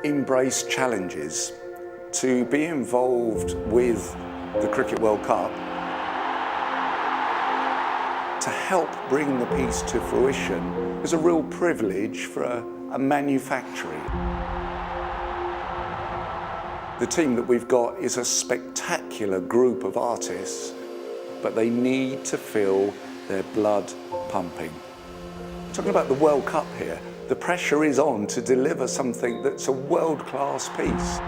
embrace challenges. To be involved with the Cricket World Cup, to help bring the piece to fruition, is a real privilege for a manufactory. The team that we've got is a spectacular group of artists, but they need to feel their blood pumping. Talking about the World Cup here, the pressure is on to deliver something that's a world-class piece.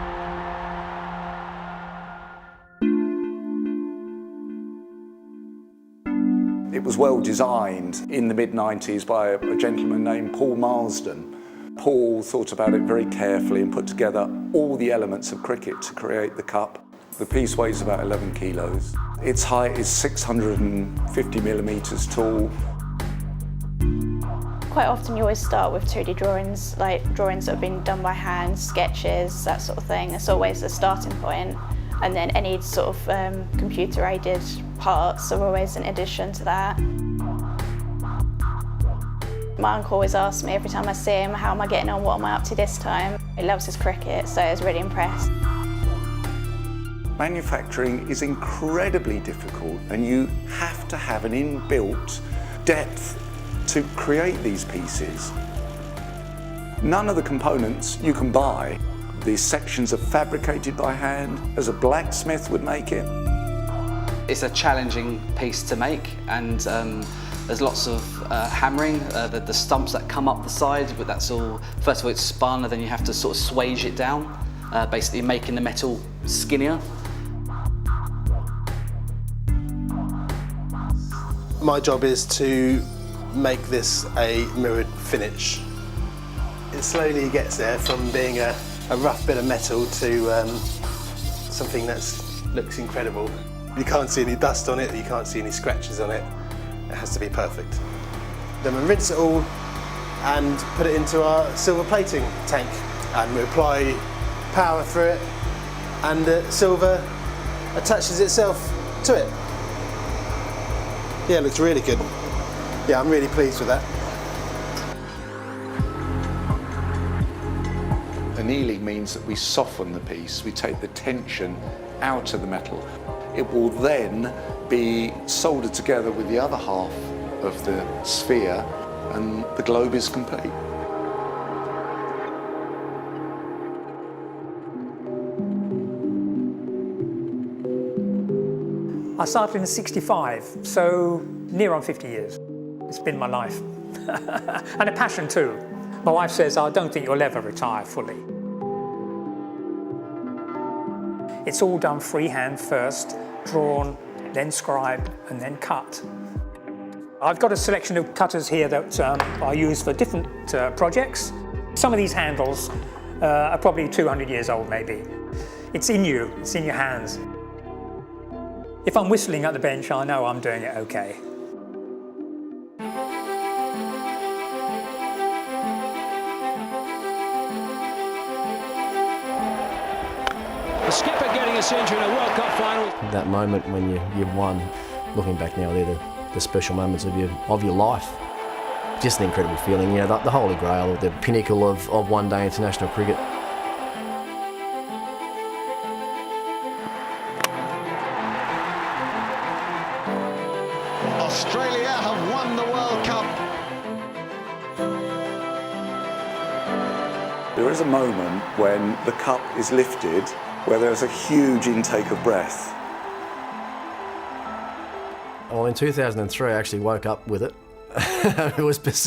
It was well designed in the mid-90s by a gentleman named Paul Marsden. Paul thought about it very carefully and put together all the elements of cricket to create the cup. The piece weighs about 11 kilos. Its height is 650 millimetres tall. Quite often you always start with 2D drawings, like drawings that have been done by hand, sketches, that sort of thing. It's always the starting point. And then any sort of computer-aided parts are always an addition to that. My uncle always asks me every time I see him, how am I getting on, what am I up to this time? He loves his cricket, so I was really impressed. Manufacturing is incredibly difficult, and you have to have an inbuilt depth to create these pieces. None of the components you can buy. These sections are fabricated by hand, as a blacksmith would make it. It's a challenging piece to make, and there's lots of hammering, the stumps that come up the side, but that's all, first of all it's spun, and then you have to sort of swage it down, basically making the metal skinnier. My job is to make this a mirrored finish. It slowly gets there from being a rough bit of metal to something that looks incredible. You can't see any dust on it, you can't see any scratches on it. It has to be perfect. Then we rinse it all and put it into our silver plating tank, and we apply power through it, and the silver attaches itself to it. Yeah, it looks really good. Yeah, I'm really pleased with that. Annealing means that we soften the piece, we take the tension out of the metal. It will then be soldered together with the other half of the sphere, and the globe is complete. I started in '65, so near on 50 years. It's been my life. And a passion too. My wife says, I don't think you'll ever retire fully. It's all done freehand first, drawn, then scribed, and then cut. I've got a selection of cutters here that I use for different projects. Some of these handles are probably 200 years old, maybe. It's in you, it's in your hands. If I'm whistling at the bench, I know I'm doing it okay. The skipper getting a century in a World Cup final. That moment when you've won, looking back now, they're the special moments of your life. Just an incredible feeling, you know, the holy grail, the pinnacle of one-day international cricket. Australia have won the World Cup. There is a moment when the cup is lifted, where there's a huge intake of breath. Well, in 2003, I actually woke up with it.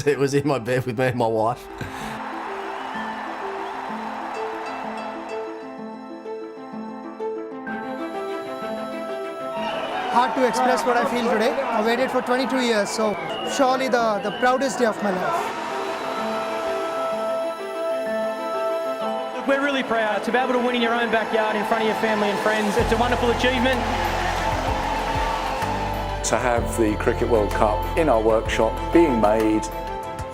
It was in my bed with me and my wife. Hard to express what I feel today. I waited for 22 years, so surely the proudest day of my life. We're really proud to be able to win in your own backyard in front of your family and friends. It's a wonderful achievement. To have the Cricket World Cup in our workshop, being made,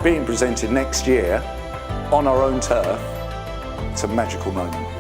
being presented next year on our own turf, it's a magical moment.